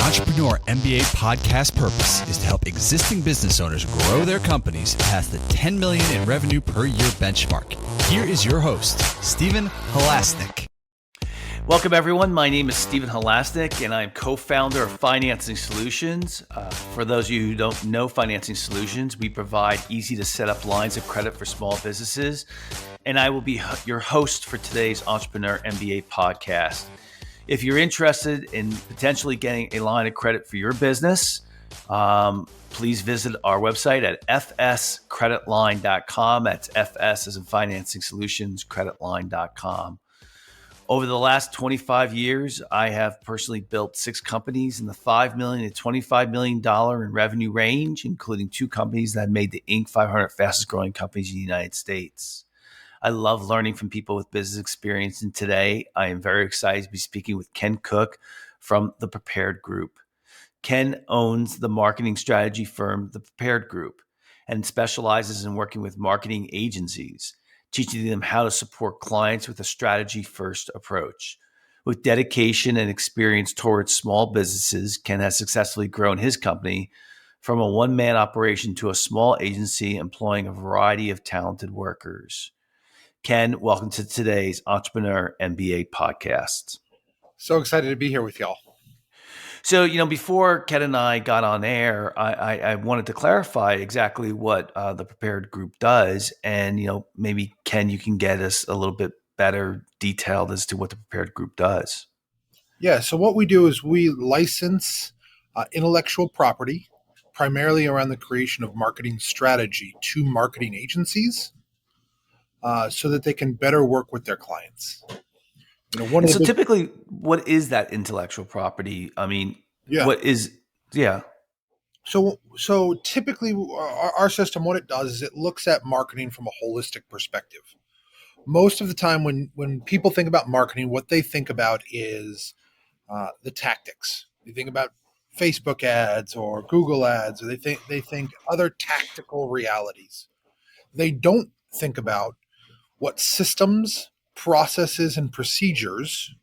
Entrepreneur MBA podcast purpose is to help existing business owners grow their companies past the 10 million in revenue per year benchmark. Here is your host, Stephen Halasnik. Welcome, everyone. My name is Stephen Halasnik, and I'm co-founder of Financing Solutions. For those of you who don't know Financing Solutions, we provide easy-to-set-up lines of credit for small businesses, and I will be your host for today's Entrepreneur MBA podcast. If you're interested in potentially getting a line of credit for your business, please visit our website at fscreditline.com. That's FS as in Financing Solutions, creditline.com. Over the last 25 years, I have personally built 6 companies in the $5 million to $25 million in revenue range, including 2 companies that made the Inc. 500 fastest growing companies in the United States. I love learning from people with business experience, and today I am very excited to be speaking with Ken Cook from The Prepared Group. Ken owns the marketing strategy firm, The Prepared Group, and specializes in working with marketing agencies, teaching them how to support clients with a strategy-first approach. With dedication and experience towards small businesses, Ken has successfully grown his company from a one-man operation to a small agency employing a variety of talented workers. Ken, welcome to today's Entrepreneur MBA podcast. So excited to be here with y'all. So, before Ken and I got on air, I wanted to clarify exactly what the Prepared Group does. And, maybe, Ken, you can get us a little bit better detailed as to what the Prepared Group does. Yeah, so what we do is we license intellectual property, primarily around the creation of marketing strategy to marketing agencies so that they can better work with their clients. Typically, what is that intellectual property? I mean, what is, So typically our system, what it does is it looks at marketing from a holistic perspective. Most of the time when people think about marketing, what they think about is the tactics. They think about Facebook ads or Google ads, or they think other tactical realities. They don't think about what systems, processes, and procedures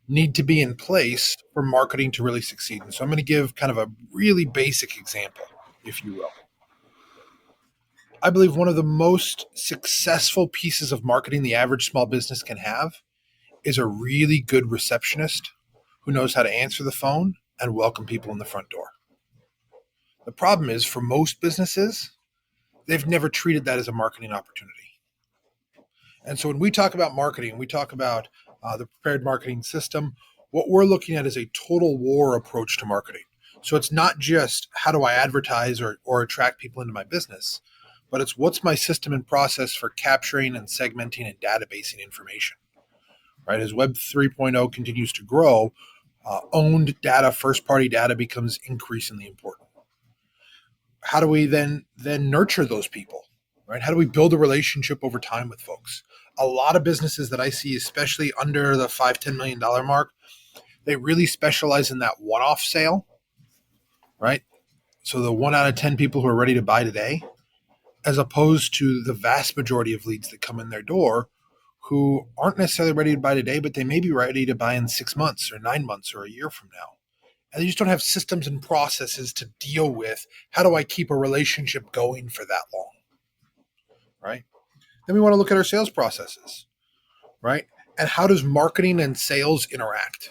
need to be in place for marketing to really succeed. And so I'm going to give kind of a really basic example, if you will. I believe one of the most successful pieces of marketing the average small business can have is a really good receptionist who knows how to answer the phone and welcome people in the front door. The problem is, for most businesses, they've never treated that as a marketing opportunity. And so when we talk about marketing, we talk about the prepared marketing system, what we're looking at is a total war approach to marketing. So it's not just how do I advertise or attract people into my business, but it's what's my system and process for capturing and segmenting and databasing information, right? As Web 3.0 continues to grow, owned data, first-party data becomes increasingly important. How do we then nurture those people, right? How do we build a relationship over time with folks? A lot of businesses that I see, especially under the $5-10 million mark, they really specialize in that one-off sale, right? So the 1 out of 10 people who are ready to buy today, as opposed to the vast majority of leads that come in their door who aren't necessarily ready to buy today, but they may be ready to buy in 6 months or 9 months or a year from now. And they just don't have systems and processes to deal with how do I keep a relationship going for that long, right? Then we want to look at our sales processes, right? And how does marketing and sales interact?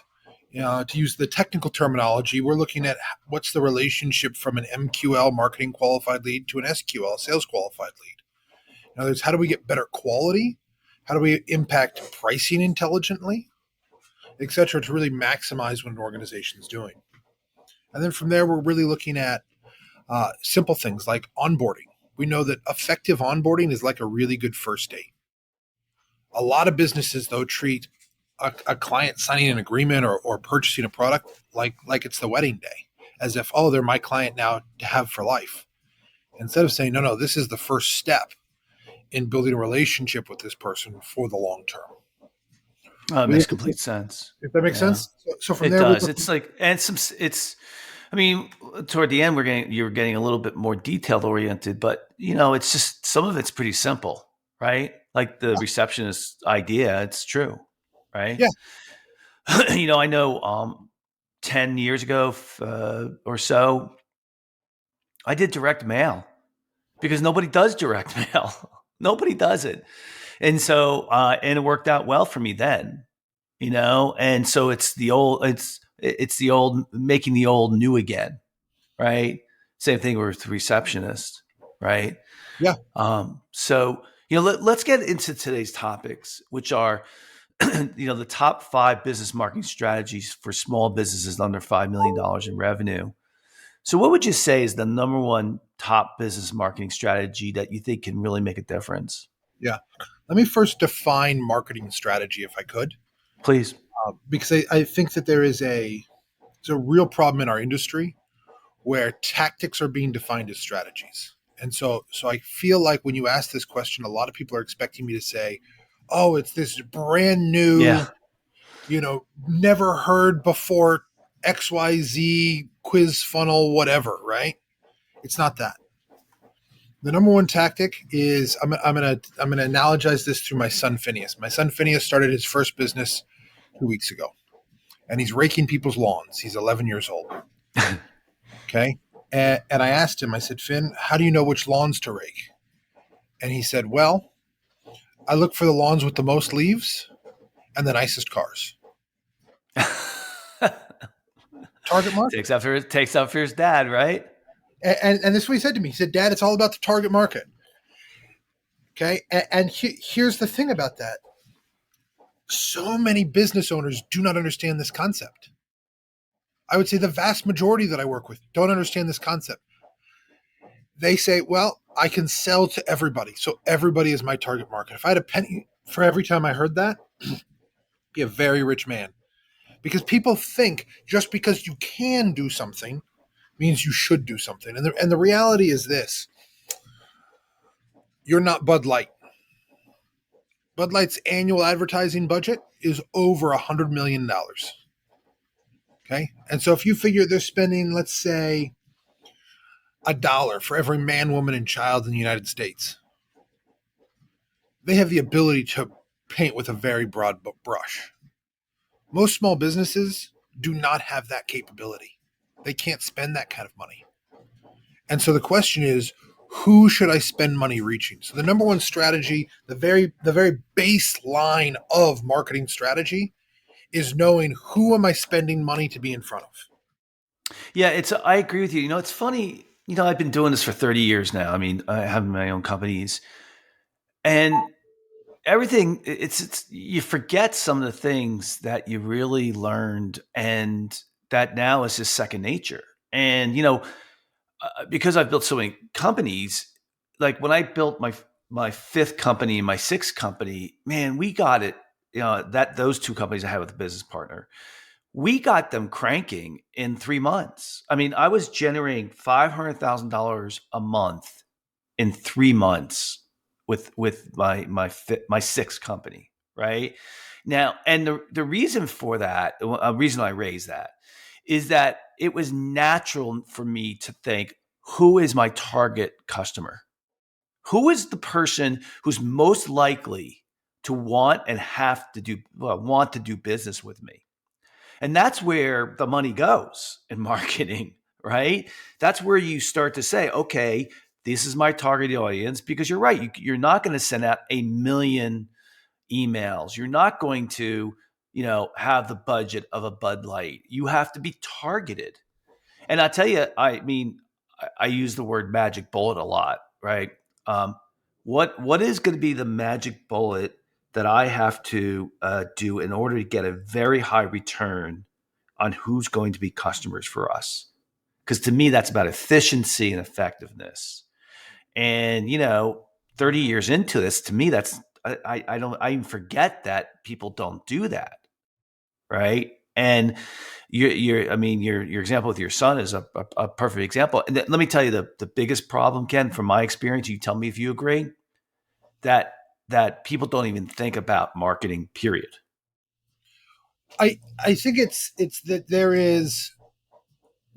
To use the technical terminology, we're looking at what's the relationship from an MQL, marketing qualified lead, to an SQL, sales qualified lead. In other words, how do we get better quality? How do we impact pricing intelligently, et cetera, to really maximize what an organization is doing? And then from there, we're really looking at simple things like onboarding. We know that effective onboarding is like a really good first date. A lot of businesses, though, treat a client signing an agreement or purchasing a product like it's the wedding day, as if, oh, they're my client now to have for life. Instead of saying, no, this is the first step in building a relationship with this person for the long term. It makes complete sense. If that makes sense. So from it there, does. Toward the end, you're getting a little bit more detailed oriented, but it's just, some of it's pretty simple, right? Like the receptionist idea, it's true, right? Yeah. I know 10 years ago or so, I did direct mail because nobody does direct mail. Nobody does it. And so, and it worked out well for me then, and so it's the old, making the old new again, right? Same thing with receptionist, right? Yeah. So, let's get into today's topics, which are, the top 5 business marketing strategies for small businesses under $5 million in revenue. So what would you say is the number one top business marketing strategy that you think can really make a difference? Yeah. Let me first define marketing strategy, if I could, Please. because I think that it's a real problem in our industry where tactics are being defined as strategies. And so I feel like when you ask this question, a lot of people are expecting me to say, "Oh, it's this brand Yeah. new, never heard before XYZ quiz funnel, whatever." Right? It's not that. The number one tactic is I'm gonna analogize this through my son Phineas. My son Phineas started his first business 2 weeks ago, and he's raking people's lawns. He's 11 years old. Okay. And I asked him, I said, "Finn, how do you know which lawns to rake?" And he said, "Well, I look for the lawns with the most leaves and the nicest cars." Target market. Takes up for his dad, right? And this is what he said to me. He said, "Dad, it's all about the target market." Okay. And here's the thing about that. So many business owners do not understand this concept. I would say the vast majority that I work with don't understand this concept. They say, "Well, I can sell to everybody. So everybody is my target market." If I had a penny for every time I heard that, I'd be a very rich man. Because people think just because you can do something means you should do something. And the reality is this: you're not Bud Light. Bud Light's annual advertising budget is over $100 million. Okay. And so if you figure they're spending, let's say, $1 for every man, woman, and child in the United States, they have the ability to paint with a very broad brush. Most small businesses do not have that capability. They can't spend that kind of money. And so the question is, who should I spend money reaching? So the number one strategy, the very baseline of marketing strategy is knowing who am I spending money to be in front of. Yeah, I agree with you. It's funny, I've been doing this for 30 years now. I mean, I have my own companies, and everything, it's you forget some of the things that you really learned, and that now is just second nature. And because I've built so many companies, like when I built my fifth company and my sixth company, man, we got it. That those two companies I had with a business partner, we got them cranking in 3 months. I mean, I was generating $500,000 a month in 3 months with my sixth company, right? Now, and the reason for that, a reason I raised that, is that it was natural for me to think, who is my target customer? Who is the person who's most likely to want and want to do business with me? And that's where the money goes in marketing, right? That's where you start to say, okay, this is my target audience, because you're right. You're not going to send out a million emails. You're not going to, have the budget of a Bud Light. You have to be targeted. And I tell you, I mean, I use the word magic bullet a lot, right? Um, what is going to be the magic bullet that I have to do in order to get a very high return on who's going to be customers for us? Because to me, that's about efficiency and effectiveness. And 30 years into this, to me, that's I even forget that people don't do that, right? And I mean, your example with your son is a perfect example. And let me tell you the biggest problem, Ken, from my experience. You tell me if you agree that people don't even think about marketing. Period. I think it's that there is,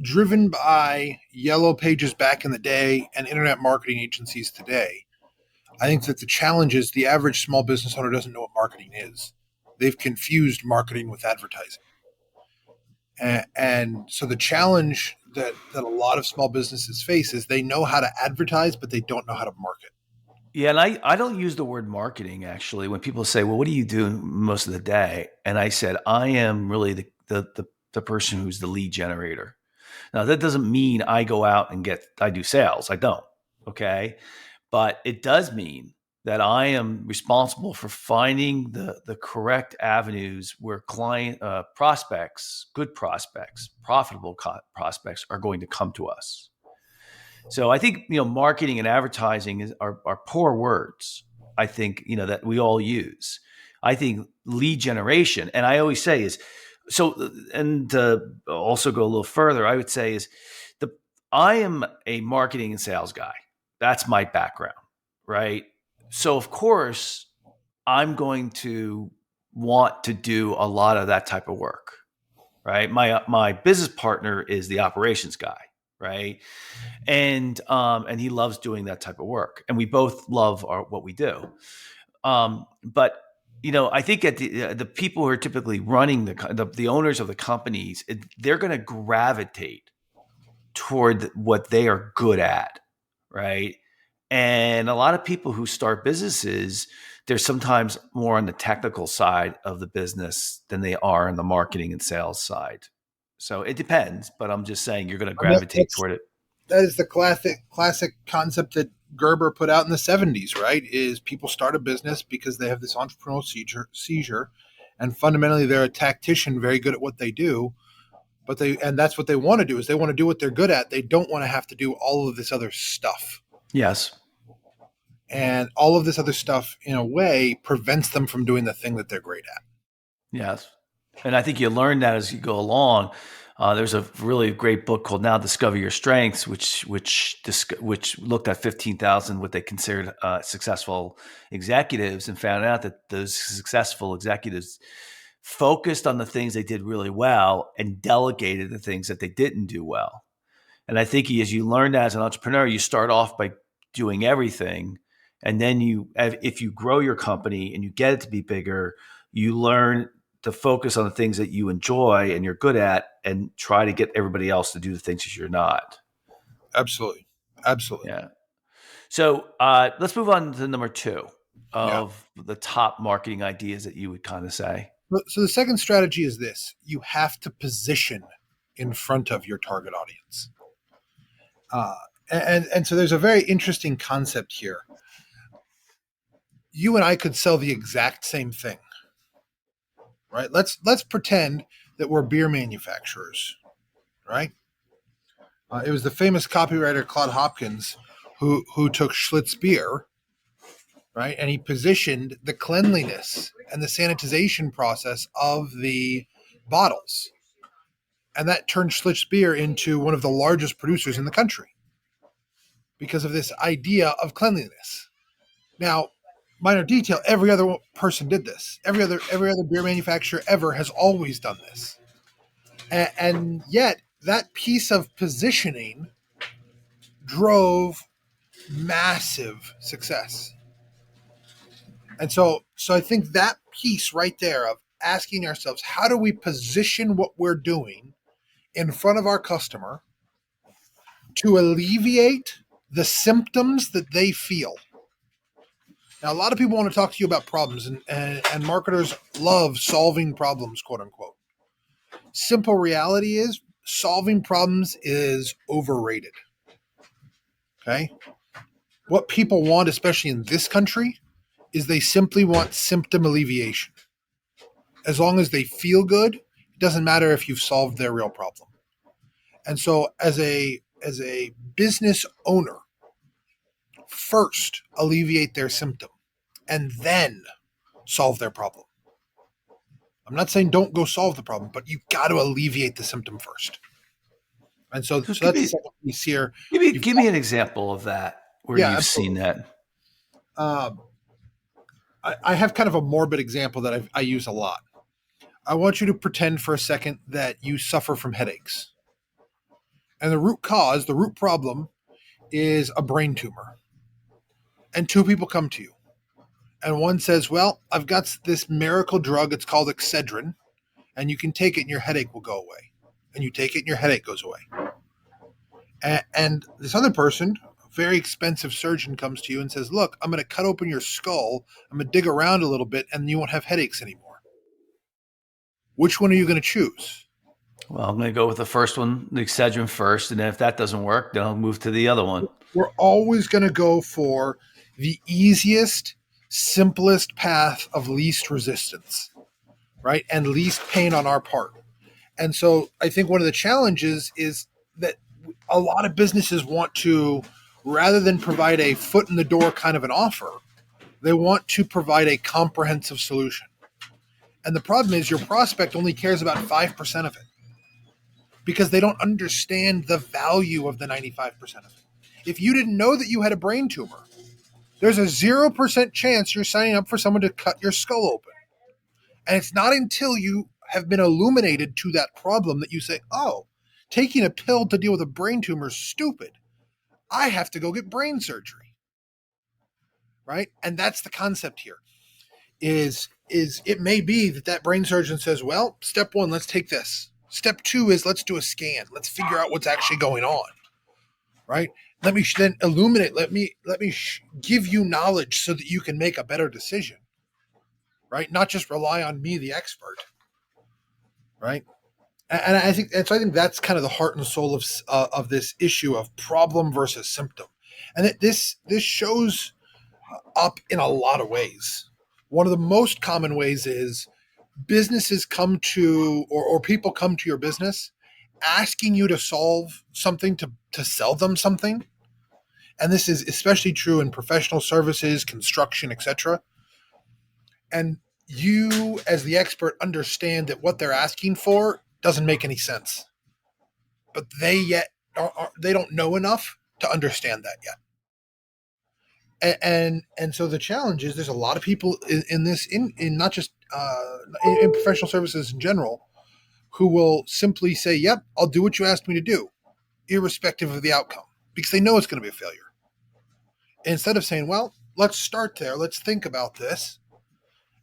driven by yellow pages back in the day and internet marketing agencies today. I think that the challenge is the average small business owner doesn't know what marketing is. They've confused marketing with advertising. And so the challenge that a lot of small businesses face is they know how to advertise, but they don't know how to market. Yeah, and I don't use the word marketing actually. When people say, "Well, what do you do most of the day?" and I said, "I am really the person who's the lead generator." Now, that doesn't mean I go out and I do sales. I don't. Okay. But it does mean that I am responsible for finding the correct avenues where client prospects, good prospects, profitable prospects are going to come to us. So I think, marketing and advertising are poor words. I think, that we all use. I think lead generation, and I always say is so, and to also go a little further, I would say is the I am a marketing and sales guy. That's my background, right? So of course, I'm going to want to do a lot of that type of work, right? My business partner is the operations guy, right? And he loves doing that type of work, and we both love what we do. But I think at the people who are typically running the owners of the companies, they're going to gravitate toward what they are good at, right? And a lot of people who start businesses, they're sometimes more on the technical side of the business than they are on the marketing and sales side. So it depends, but I'm just saying you're going to gravitate toward it. That is the classic concept that Gerber put out in the 70s, right? Is people start a business because they have this entrepreneurial seizure, and fundamentally they're a tactician, very good at what they do, and that's what they want to do, is they want to do what they're good at. They don't want to have to do all of this other stuff. Yes. And all of this other stuff, in a way, prevents them from doing the thing that they're great at. Yes. And I think you learn that as you go along. There's a really great book called "Now Discover Your Strengths," which looked at 15,000 what they considered successful executives, and found out that those successful executives focused on the things they did really well and delegated the things that they didn't do well. And I think as you learn that as an entrepreneur, you start off by doing everything, and then if you grow your company and you get it to be bigger, you learn to focus on the things that you enjoy and you're good at, and try to get everybody else to do the things that you're not. Absolutely. Yeah. So let's move on to number 2 of the top marketing ideas that you would kind of say. So the second strategy is this: you have to position in front of your target audience. And so there's a very interesting concept here. You and I could sell the exact same thing, right? Let's pretend that we're beer manufacturers, right? It was the famous copywriter Claude Hopkins who took Schlitz beer, right, and he positioned the cleanliness and the sanitization process of the bottles, and that turned Schlitz beer into one of the largest producers in the country because of this idea of cleanliness. Now, minor detail: every other person did this. Every other beer manufacturer ever has always done this, and yet that piece of positioning drove massive success. And so I think that piece right there of asking ourselves, how do we position what we're doing in front of our customer to alleviate the symptoms that they feel? Now, a lot of people want to talk to you about problems, and marketers love solving problems, quote unquote. Simple reality is solving problems is overrated. Okay? What people want, especially in this country, is they simply want symptom alleviation. As long as they feel good, it doesn't matter if you've solved their real problem. And so as a business owner, first alleviate their symptom and then solve their problem. I'm not saying don't go solve the problem, but you've got to alleviate the symptom first. And so that's the second piece here. Give me an example of that where you've absolutely seen that. I have kind of a morbid example that I use a lot. I want you to pretend for a second that you suffer from headaches. And the root problem is a brain tumor. And 2 people come to you. And one says, well, I've got this miracle drug. It's called Excedrin. And you can take it and your headache will go away. and you take it and your headache goes away. And this other person, a very expensive surgeon, comes to you and says, look, I'm going to cut open your skull, I'm going to dig around a little bit, and you won't have headaches anymore. Which one are you going to choose? Well, I'm going to go with the first one, the Excedrin first, and then if that doesn't work, then I'll move to the other one. We're always going to go for the easiest, simplest path of least resistance, right? And least pain on our part. And so I think one of the challenges is that a lot of businesses want to, rather than provide a foot in the door kind of an offer, they want to provide a comprehensive solution. And the problem is your prospect only cares about 5% of it because they don't understand the value of the 95% of it. If you didn't know that you had a brain tumor, there's a 0% chance you're signing up for someone to cut your skull open. And it's not until you have been illuminated to that problem that you say, oh, taking a pill to deal with a brain tumor is stupid. I have to go get brain surgery. Right? And that's the concept here. Is it may be that brain surgeon says, well, step one, let's take this. Step two is let's do a scan. Let's figure out what's actually going on. Right? Let me then illuminate. Let me give you knowledge so that you can make a better decision. Right? Not just rely on me, the expert. Right? And I think that's kind of the heart and soul of this issue of problem versus symptom, and that this shows up in a lot of ways. One of the most common ways is businesses come to, or people come to your business asking you to solve something, to sell them something. And this is especially true in professional services, construction, etc. And you, as the expert, understand that what they're asking for doesn't make any sense. But they don't know enough to understand that yet. And so the challenge is there's a lot of people in not just in professional services in general who will simply say, yep, I'll do what you asked me to do, irrespective of the outcome, because they know it's going to be a failure. Instead of saying, well, let's start there, let's think about this,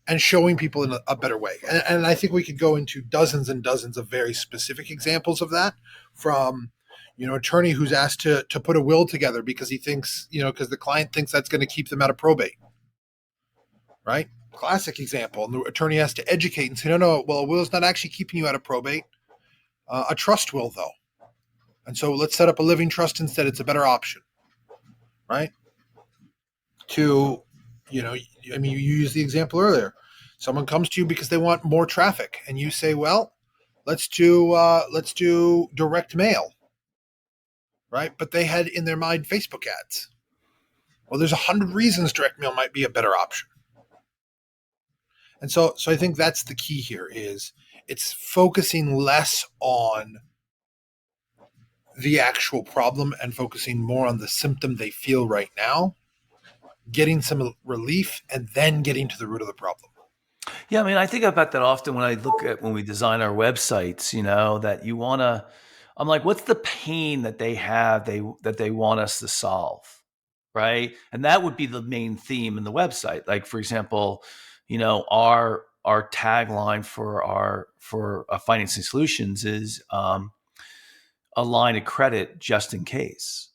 and showing people in a better way. And I think we could go into dozens and dozens of very specific examples of that, from attorney who's asked to put a will together because he thinks, because the client thinks that's going to keep them out of probate, right? Classic example. And the attorney has to educate and say, no, well, a will is not actually keeping you out of probate. A trust will, though. And so let's set up a living trust instead. It's a better option, right? You used the example earlier. Someone comes to you because they want more traffic, and you say, well, let's do direct mail. Right? But they had in their mind Facebook ads. Well, there's 100 reasons direct mail might be a better option. And so I think that's the key here, is it's focusing less on the actual problem and focusing more on the symptom they feel right now, getting some relief, and then getting to the root of the problem. Yeah, I mean, I think about that often when we design our websites, that you want to, I'm like, what's the pain that they have that they want us to solve, right? And that would be the main theme in the website. Like, for example, our tagline for financing solutions is a line of credit just in case,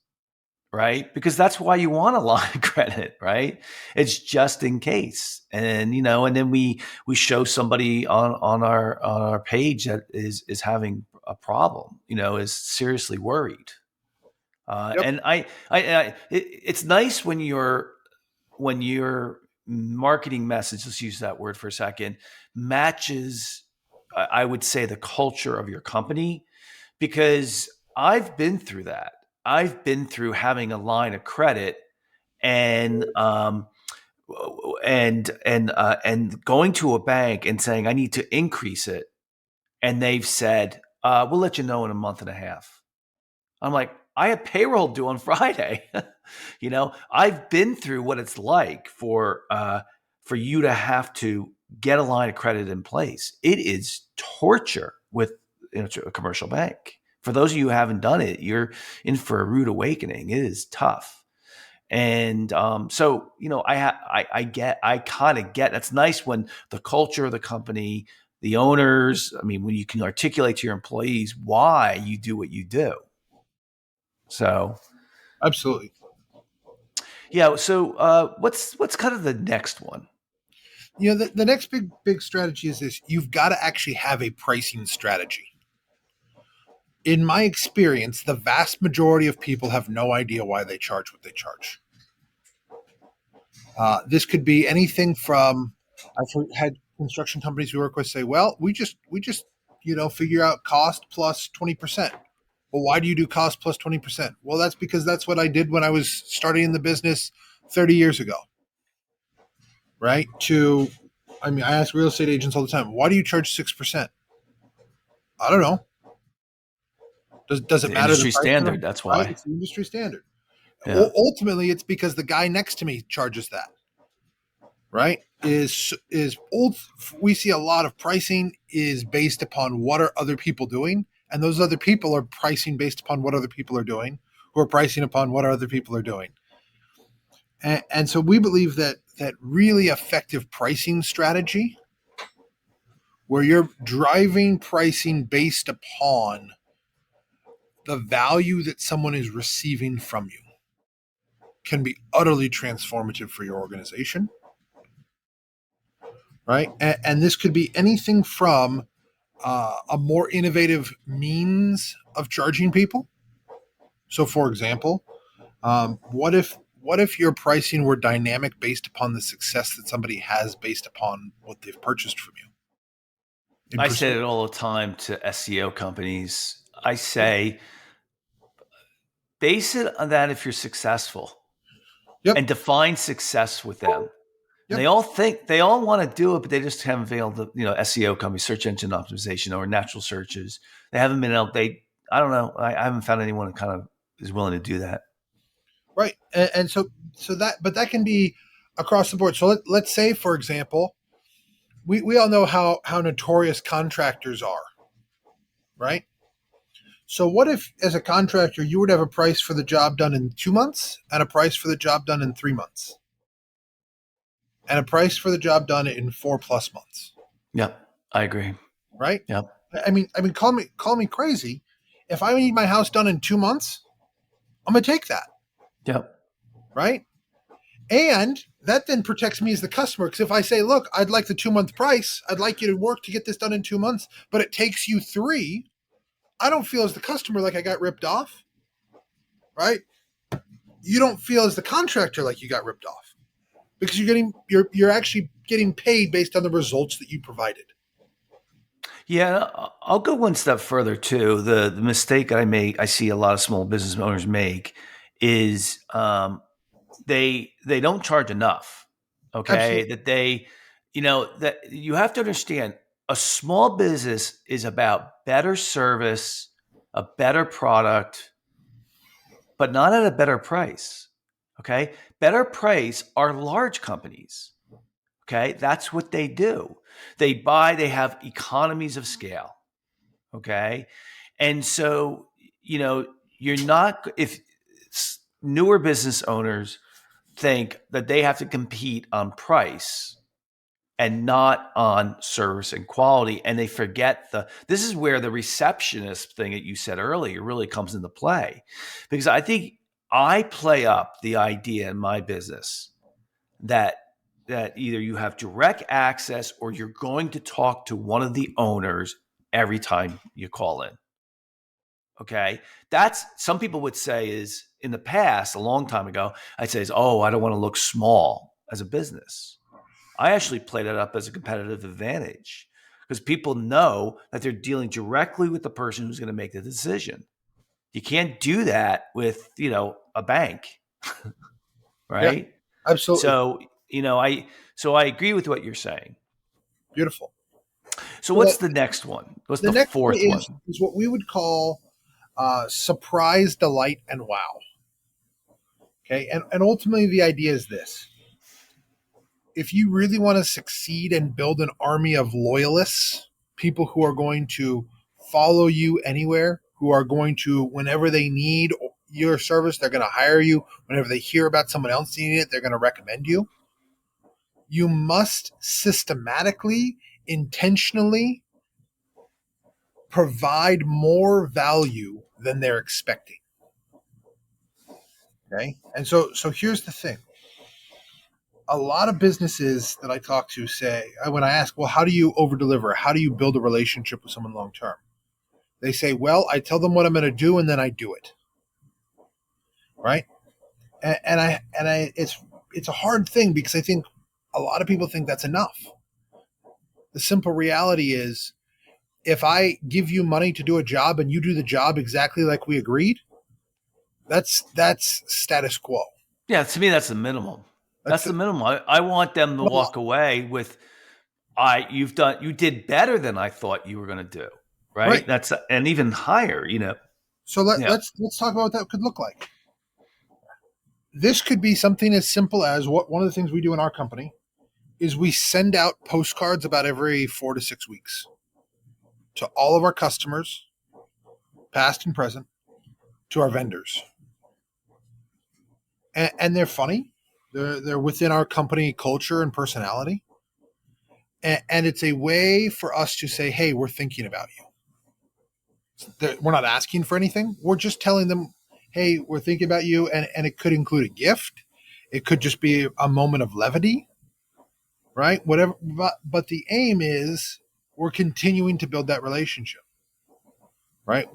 right? Because that's why you want a line of credit, right? It's just in case. And and then we show somebody on our page that is having a problem, is seriously worried. Yep. And it's nice when your marketing message, let's use that word for a second, matches, I would say, the culture of your company, because I've been through that. I've been through having a line of credit and going to a bank and saying I need to increase it, and they've said we'll let you know in a month and a half. I'm like, I have payroll due on Friday. I've been through what it's like for you to have to get a line of credit in place. It is torture with a commercial bank. For those of you who haven't done it, you're in for a rude awakening. It is tough. And I kind of get, it's nice when the culture of the company, the owners. I mean, when you can articulate to your employees why you do what you do. So, Absolutely. yeah. So, what's kind of the next one? The next big strategy is this: you've got to actually have a pricing strategy. In my experience, the vast majority of people have no idea why they charge what they charge. This could be anything from I've had construction companies we work with say, "Well, we just figure out cost plus 20%." Well, why do you do cost plus 20%? Well, that's because that's what I did when I was starting in the business 30 years ago. Right? I ask real estate agents all the time, why do you charge 6%? I don't know. Does it The matter the industry price of them? standard. That's Right? why. It's the industry standard. Yeah. Ultimately, it's because the guy next to me charges that. Right? Is old. We see a lot of pricing is based upon what are other people doing, and those other people are pricing based upon what other people are doing, who are pricing upon what other people are doing. And so we believe that really effective pricing strategy, where you're driving pricing based upon the value that someone is receiving from you, can be utterly transformative for your organization. Right? And this could be anything from a more innovative means of charging people. So, for example, what if your pricing were dynamic based upon the success that somebody has based upon what they've purchased from you? I say it all the time to SEO companies. I say, base it on that if you're successful, Yep. and define success with them. And Yep. they all want to do it, but they just haven't been able to, SEO companies, search engine optimization or natural searches. They haven't been able, I don't know. I haven't found anyone who kind of is willing to do that. Right. And but that can be across the board. So let's say, for example, we all know how notorious contractors are, right? So what if, as a contractor, you would have a price for the job done in 2 months and a price for the job done in 3 months and a price for the job done in 4+ months? Yep. I agree. Right. Yep. Call me crazy. If I need my house done in 2 months, I'm going to take that. Yep. Right. And that then protects me as the customer. Because if I say, look, I'd like the 2 month price, I'd like you to work to get this done in 2 months, but it takes you 3, I don't feel as the customer like I got ripped off. Right. You don't feel as the contractor like you got ripped off, because you're actually getting paid based on the results that you provided. Yeah, I'll go one step further too. The mistake I see a lot of small business owners make is they don't charge enough. Okay, Absolutely. that you have to understand, a small business is about better service, a better product, but not at a better price. Okay, better price are large companies. Okay, that's what they do. They have economies of scale. Okay, and so you're not, if newer business owners think that they have to compete on price and not on service and quality, and they forget this is where the receptionist thing that you said earlier really comes into play, because I think I play up the idea in my business that either you have direct access or you're going to talk to one of the owners every time you call in. Okay. That's, some people would say, is in the past, a long time ago, I'd say oh, I don't want to look small as a business. I actually play that up as a competitive advantage, because people know that they're dealing directly with the person who's going to make the decision. You can't do that with, a bank, Yeah, right? absolutely. So, I agree with what you're saying. Beautiful. So So what's the next one? What's the the next one fourth one? is what we would call surprise, delight, and wow. Okay. And ultimately, the idea is this: if you really want to succeed and build an army of loyalists, people who are going to follow you anywhere, who are going to, whenever they need your service, they're going to hire you. Whenever they hear about someone else needing it, they're going to recommend you. You must systematically, intentionally provide more value than they're expecting. Okay. And so here's the thing. A lot of businesses that I talk to say, when I ask, well, how do you over deliver? How do you build a relationship with someone long term? They say, well, I tell them what I'm going to do and then I do it. Right. It's a hard thing because I think a lot of people think that's enough. The simple reality is, if I give you money to do a job and you do the job exactly like we agreed, that's status quo. Yeah, to me, that's the minimum. That's the minimum. I want them to Well, walk away with, you did better than I thought you were going to do. Right. Right. And even higher, So let's talk about what that could look like. This could be something as simple as one of the things we do in our company is we send out postcards about every 4 to 6 weeks to all of our customers, past and present, to our vendors. And they're funny. They're within our company culture and personality. And it's a way for us to say, hey, we're thinking about you. We're not asking for anything. We're just telling them, hey, we're thinking about you. And it could include a gift. It could just be a moment of levity, right? Whatever. But the aim is we're continuing to build that relationship, right?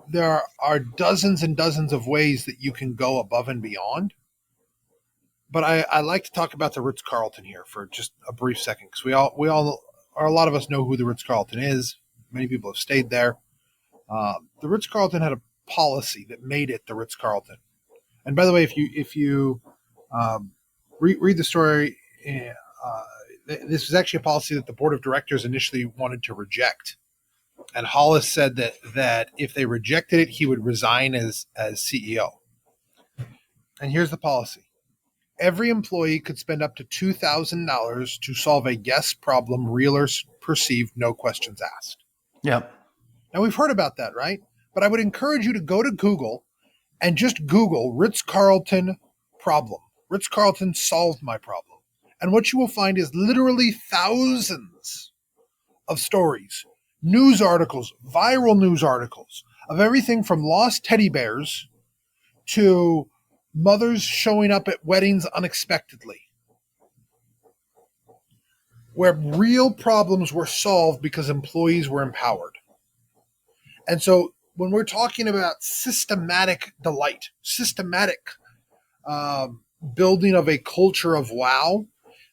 There are dozens and dozens of ways that you can go above and beyond. But I like to talk about the Ritz-Carlton here for just a brief second, because a lot of us know who the Ritz-Carlton is. Many people have stayed there. The Ritz-Carlton had a policy that made it the Ritz-Carlton. And by the way, if you read the story, this was actually a policy that the board of directors initially wanted to reject. And Hollis said that if they rejected it, he would resign as CEO. And here's the policy. Every employee could spend up to $2,000 to solve a guest problem, real or perceived, no questions asked. Yep. Now, we've heard about that, right? But I would encourage you to go to Google and just Google Ritz-Carlton problem. Ritz-Carlton solved my problem. And what you will find is literally thousands of stories, news articles, viral news articles of everything from lost teddy bears to mothers showing up at weddings unexpectedly, where real problems were solved because employees were empowered. And so when we're talking about systematic delight, systematic building of a culture of wow,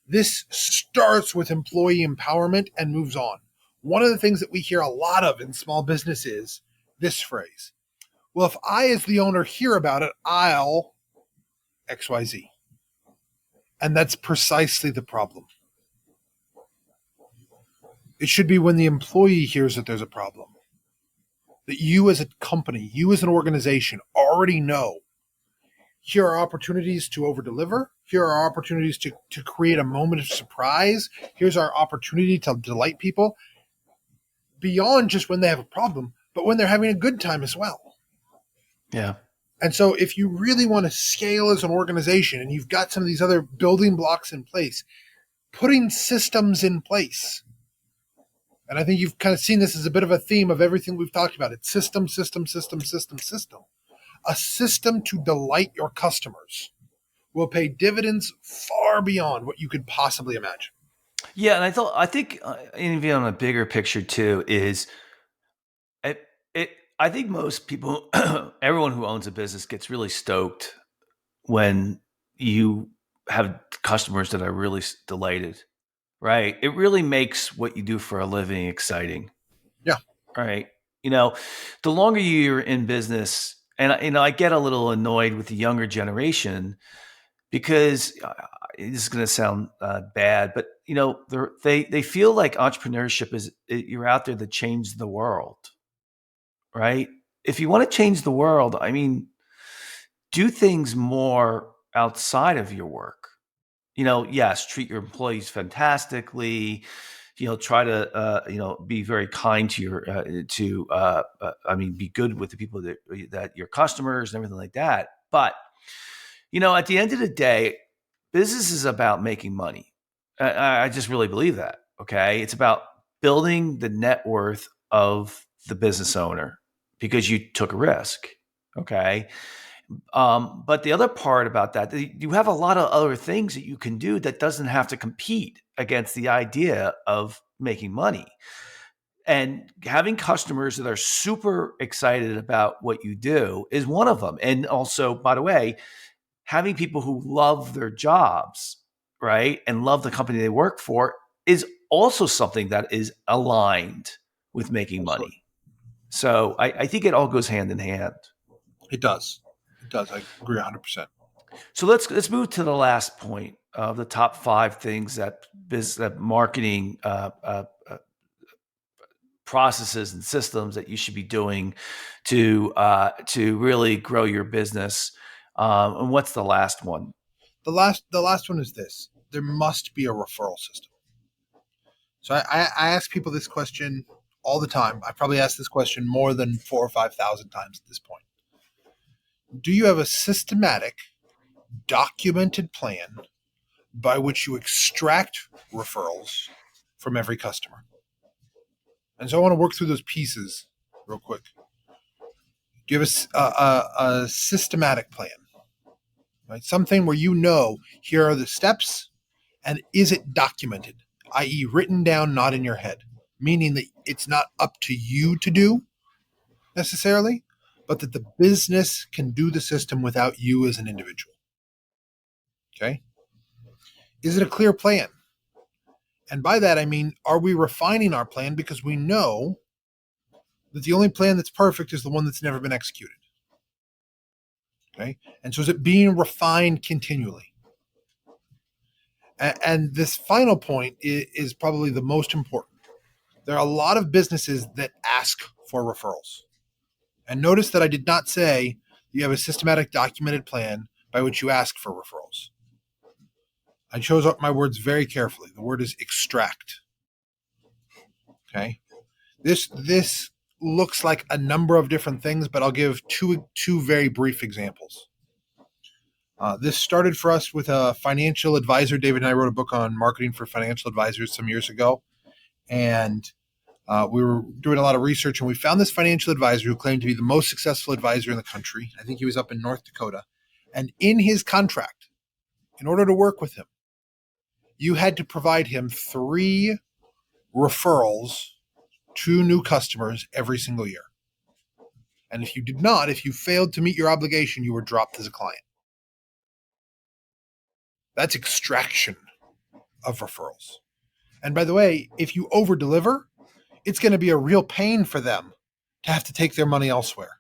this starts with employee empowerment and moves on. One of the things that we hear a lot of in small business is this phrase. Well, if I as the owner hear about it, I'll XYZ. And that's precisely the problem. It should be when the employee hears that there's a problem, that you as a company, you as an organization already know, here are opportunities to over-deliver. Here are opportunities to create a moment of surprise. Here's our opportunity to delight people beyond just when they have a problem, but when they're having a good time as well. Yeah. And so if you really want to scale as an organization and you've got some of these other building blocks in place, putting systems in place. And I think you've kind of seen this as a bit of a theme of everything we've talked about. It's system, system, system, system, system. A system to delight your customers will pay dividends far beyond what you could possibly imagine. Yeah, and I think even on a bigger picture too is I think most people, everyone who owns a business gets really stoked when you have customers that are really delighted, right? It really makes what you do for a living exciting. Yeah. Right. The longer you're in business, and I get a little annoyed with the younger generation because this is going to sound bad, but they feel like entrepreneurship is you're out there to change the world. Right? If you want to change the world, I mean, do things more outside of your work. Yes, treat your employees fantastically. Try to be very kind to be good with the people that your customers and everything like that. But at the end of the day, business is about making money. I just really believe that. Okay. It's about building the net worth of the business owner because you took a risk. Okay. But the other part about that, you have a lot of other things that you can do that doesn't have to compete against the idea of making money. And having customers that are super excited about what you do is one of them. And also, by the way, having people who love their jobs, right, and love the company they work for is also something that is aligned with making Absolutely. money. So I think it all goes hand in hand. It does. It does. I agree 100%. So let's move to the last point of the top 5 things that that marketing processes and systems that you should be doing to really grow your business. And what's the last one? The last one is this. There must be a referral system. So I ask people this question all the time. I probably asked this question more than 4 or 5,000 times at this point. Do you have a systematic, documented plan by which you extract referrals from every customer? And so I want to work through those pieces real quick. Do you have a systematic plan? Right? Something where you know here are the steps, and is it documented, i.e., written down, not in your head, meaning that it's not up to you to do necessarily, but that the business can do the system without you as an individual. Okay? Is it a clear plan? And by that, I mean, are we refining our plan because we know that the only plan that's perfect is the one that's never been executed? Okay? And so is it being refined continually? And this final point is probably the most important. There are a lot of businesses that ask for referrals. And notice that I did not say you have a systematic documented plan by which you ask for referrals. I chose up my words very carefully. The word is extract. Okay. This looks like a number of different things, but I'll give two very brief examples. This started for us with a financial advisor. David and I wrote a book on marketing for financial advisors some years ago, and we were doing a lot of research, and we found this financial advisor who claimed to be the most successful advisor in the country. I think he was up in North Dakota, and in his contract, in order to work with him, you had to provide him 3 referrals to new customers every single year. And if you did not, if you failed to meet your obligation, you were dropped as a client. That's extraction of referrals. And by the way, if you over deliver, it's going to be a real pain for them to have to take their money elsewhere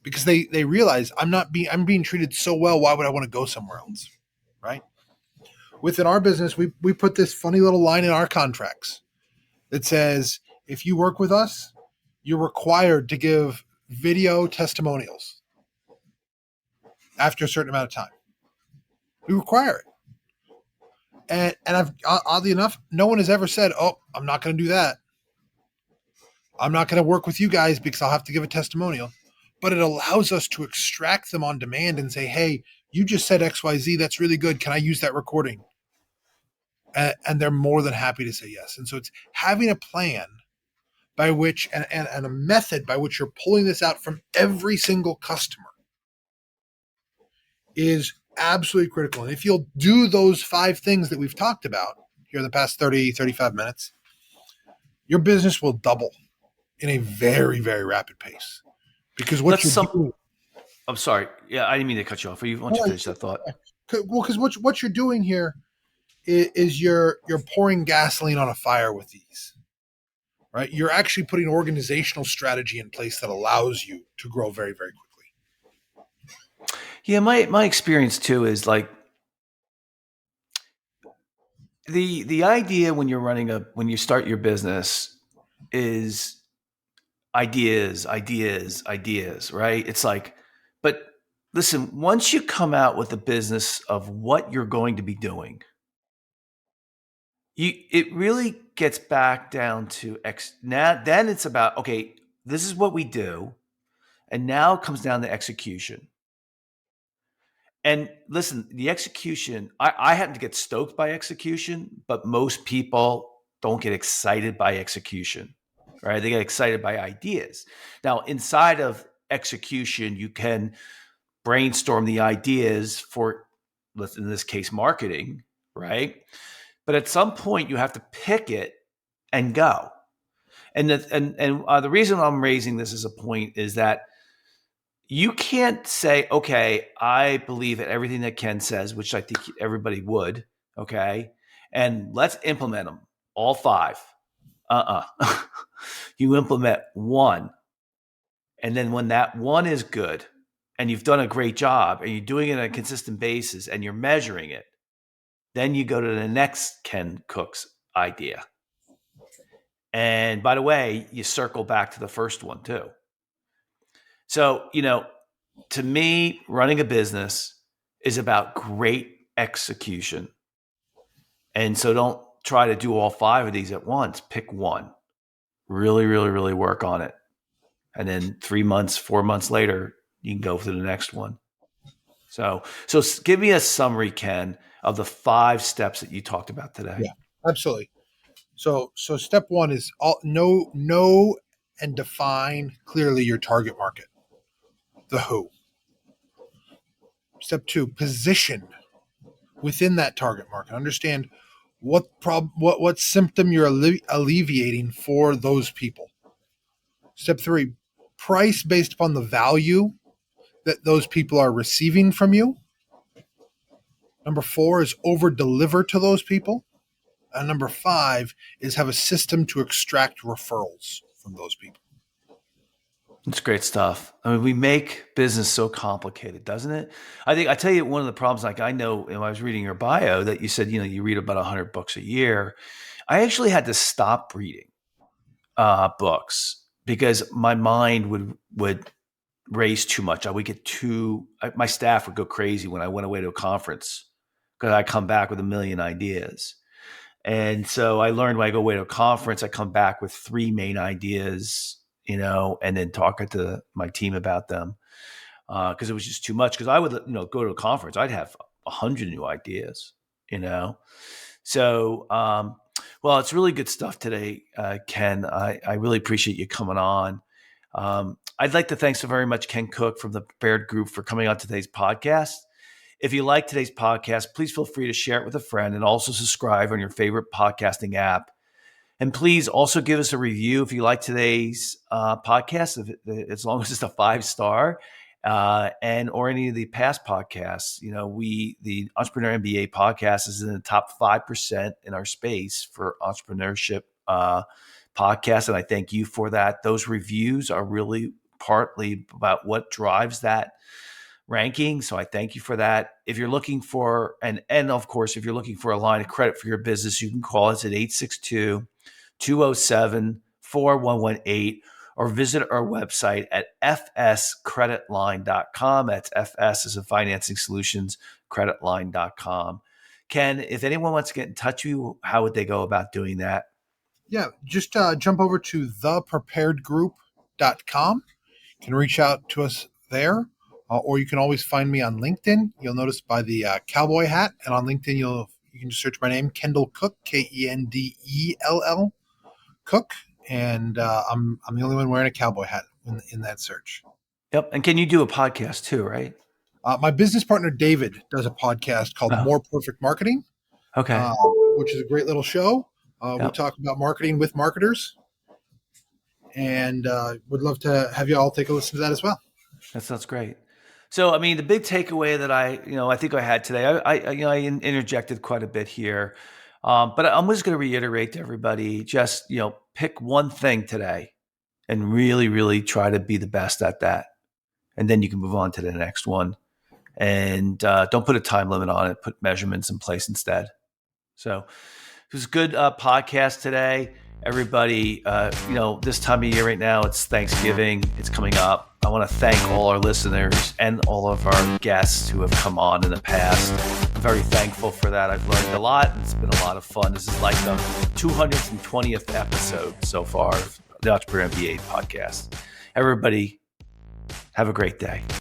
because they realize I'm being treated so well. Why would I want to go somewhere else? Right. Within our business, we put this funny little line in our contracts that says, if you work with us, you're required to give video testimonials after a certain amount of time. We require it. And I've oddly enough, no one has ever said, "Oh, I'm not going to do that. I'm not going to work with you guys because I'll have to give a testimonial." But it allows us to extract them on demand and say, "Hey, you just said XYZ. That's really good. Can I use that recording?" And they're more than happy to say yes. And so it's having a plan by which and a method by which you're pulling this out from every single customer is absolutely critical. And if you'll do those 5 things that we've talked about here in the past 30, 35 minutes, your business will double in a very, very rapid pace. Because what you're doing. I'm sorry. Yeah, I didn't mean to cut you off. You want to finish that thought? Well, because what you're doing here is you're pouring gasoline on a fire with these, right? You're actually putting organizational strategy in place that allows you to grow very, very quickly. Yeah, my experience too is like the idea when you start your business is ideas, right? It's like, but listen, once you come out with a business of what you're going to be doing, it really gets back down to now. Then it's about, okay, this is what we do, and now it comes down to execution. And listen, the execution, I happen to get stoked by execution, but most people don't get excited by execution, right? They get excited by ideas. Now, inside of execution, you can brainstorm the ideas for, in this case, marketing, right? But at some point, you have to pick it and go. And the reason I'm raising this as a point is that you can't say, okay, I believe in everything that Ken says, which I think everybody would, okay, and let's implement them, all 5. You implement one. And then when that one is good and you've done a great job and you're doing it on a consistent basis and you're measuring it, then you go to the next Ken Cook's idea. And by the way, you circle back to the first one too. So, to me, running a business is about great execution. And so don't try to do all 5 of these at once. Pick one. Really, really, really work on it. And then 3 months, 4 months later, you can go to the next one. So give me a summary, Ken, of the 5 steps that you talked about today. Yeah, absolutely. So step 1 is know and define clearly your target market, the who. Step 2, position within that target market. Understand what symptom you're alleviating for those people. Step 3, price based upon the value that those people are receiving from you. Number 4 is over deliver to those people. And number 5 is have a system to extract referrals from those people. It's great stuff. I mean, we make business so complicated, doesn't it? I tell you, one of the problems, like I know when I was reading your bio that you said, you read about 100 books a year. I actually had to stop reading books because my mind would race too much. I would get my staff would go crazy when I went away to a conference because I come back with a million ideas. And so I learned when I go away to a conference, I come back with 3 main ideas, and then talk to my team about them because it was just too much. Because I would, go to a conference, I'd have 100 new ideas, So, well, it's really good stuff today, Ken. I really appreciate you coming on. I'd like to thank so very much Ken Cook from the Prepared Group for coming on today's podcast. If you like today's podcast, please feel free to share it with a friend and also subscribe on your favorite podcasting app. And please also give us a review if you like today's podcast, as long as it's a 5-star, and or any of the past podcasts. The Entrepreneur MBA podcast is in the top 5% in our space for entrepreneurship podcasts, and I thank you for that. Those reviews are really partly about what drives that ranking. So I thank you for that. If you're looking for, and of course, if you're looking for a line of credit for your business, you can call us at 862-207-4118 or visit our website at fscreditline.com. That's FS as in Financing Solutions, creditline.com. Ken, if anyone wants to get in touch with you, how would they go about doing that? Yeah, just jump over to thepreparedgroup.com. You can reach out to us there. Or you can always find me on LinkedIn. You'll notice by the cowboy hat, and on LinkedIn you can just search my name, Kendall Cook, Kendell Cook, and I'm the only one wearing a cowboy hat in that search. Yep, and can you do a podcast too, right? My business partner David does a podcast called More Perfect Marketing. Okay, which is a great little show. We talk about marketing with marketers, and would love to have you all take a listen to that as well. That sounds great. So, I mean, the big takeaway that I think I had today, I interjected quite a bit here, but I'm just going to reiterate to everybody, just, pick one thing today and really, really try to be the best at that. And then you can move on to the next one. And don't put a time limit on it. Put measurements in place instead. So it was a good podcast today. Everybody, this time of year right now, it's Thanksgiving. It's coming up. I want to thank all our listeners and all of our guests who have come on in the past. I'm very thankful for that. I've learned a lot, and it's been a lot of fun. This is like the 220th episode so far of the Entrepreneur MBA podcast. Everybody, have a great day.